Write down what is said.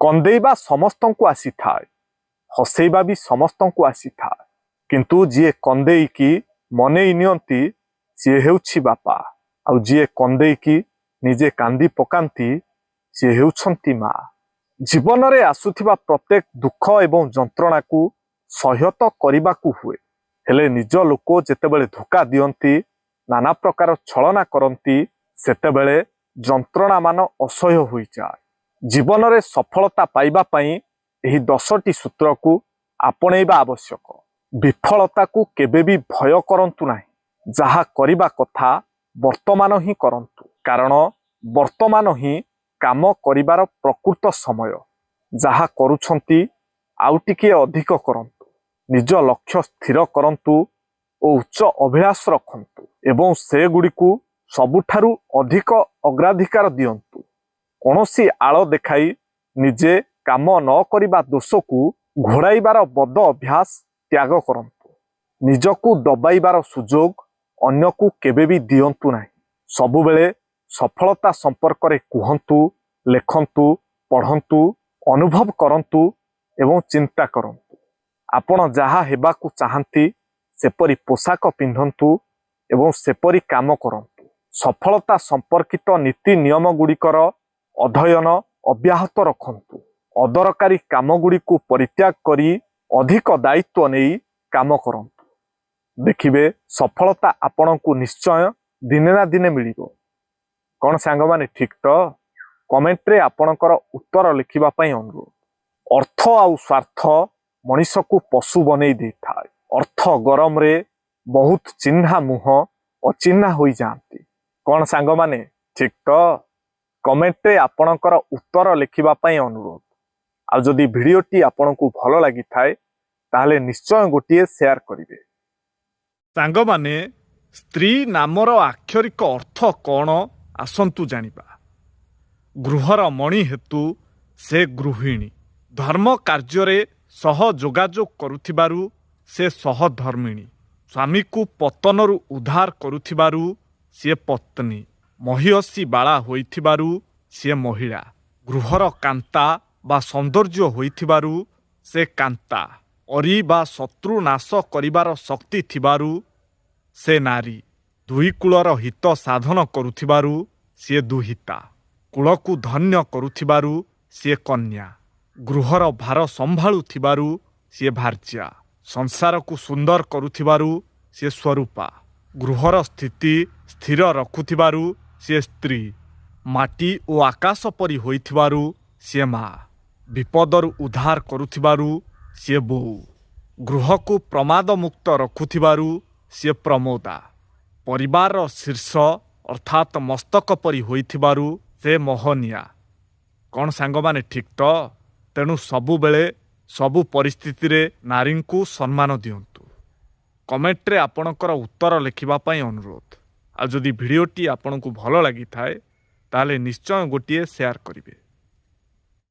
कंदेइबा समस्तंकु आसीथाए, हसेइबा भी समस्तंकु आसीथाए, किंतु जीए कंदेइकी मनेई नियंती सीए हेउछि बापा, आउ जीए कंदेइकी निजे कांदी पकांती सीए हेउछंती मा। जीवन रे आसुथिबा प्रत्येक दुख एवं जंत्रणा को सह्यत करिबाकू हुए, हेले निज लोक जेतेबेले धोखा दियंती, नाना प्रकार छलना करंती, सेतेबेले जंत्रणा मान असह्य होई जाए। जीवन रे सफलता पाइबा पई एही 10टी सूत्र को आपणेइबा आवश्यक। विफलता को केबे भी भय करंतु नाही, जहा करिबा कथा वर्तमान ही करंतु, कारण वर्तमान ही काम करिबार प्रकृत समय। जहा करूछंती आउ टिके अधिक करंतु, निज लक्ष्य स्थिर करंतु ओ उच्च अभिलाष रखंतु एवं से गुडी को सबुठारु अधिक अग्राधिकार दियंतु। कौनसी आड़ देखाई निजे काम न करिबा दोष को घोड़ाइबार बद अभ्यास त्याग करंतु। निजकू दबाइबार सुजोग अन्य को केबे भी दियंतु नाही। सबुबेले सफलता संपर्क रे कुहंतु, लेखंतु, पढ़ंतु, अनुभव करंतु एवं चिंता करंतु। आपण जहा हेबाकू चाहंती सेपरी पोशाक पिंधंतु एवं सेपरी काम करंतु। सफलता संपर्कित नीति नियम गुड़िकर अध्ययन अब्याहत रखंतु। अदरकारी काम गुड़ी को परित्याग करी अधिक दायित्व नहीं काम करंतु। देखिबे सफलता आपण को निश्चय दिने ना दिने मिलिबो। कौन सांग माने ठीक तो? कमेंट रे आपणकर उत्तर लिखिबा पई अनुरोध। अर्थ आउ स्वार्थ मनीष को पशु बनै दै थाए। अर्थ गरम रे बहुत चिन्हा मुह अचिन्हा होई जाती। कौन सांग माने ठीक तो? कमेंट रे आपणकर उत्तर लिखिबा पई अनुरोध। आ जदि भिडियोटी आपनकु भल लागि थाए ताहले निश्चय गोटिए शेयर करिवे। सांग माने स्त्री नामर आक्षरिक अर्थ कौन आसंतु जानिबा। गृहर मणि हेतु से गृहिणी। धर्म कार्य सह जोगाजोग करुथिबारु से सहधर्मिणी। स्वामी को पतनरु उद्धार करुथिबारु से पत्नी। महिषी बाला होइथिबारु से महिला। गृहर कांता बा सौंदर्य होइथिबारु से कांता। अरी बा शत्रु नाश करिबार शक्ति थिबारु से नारी। दुई कूलर हित साधन करुथिबारु से दुहिता। कूलकु धन्य करुथिबारु से कन्या। गृहर भार संभाळु थिबारु से भार्या। संसार को सुंदर करुथिबारु से स्वरूपा। गृहर स्थिति स्थिर रखुथिबारु से स्त्री। माटी ओ आकाश परी होइथिबारु से माँ। विपदरु उद्धार करुथिबारु से बोऊ। गृह को प्रमाद मुक्त रखुथिबारु से प्रमोदा। परिवार शीर्ष अर्थात मस्तक परी होइथिबारु से मोहनिया। कौन सांग माने ठीक तो? तेणु सबु बेले सबु परिस्थिति रे नारी को सम्मान दियंतु। कमेंट रे आपणकर उत्तर लिखिबा पई अनुरोध। आ जदि भिडियोटी आपनकु भल लागि थाए ताले निश्चय गोटिए शेयर करिवे।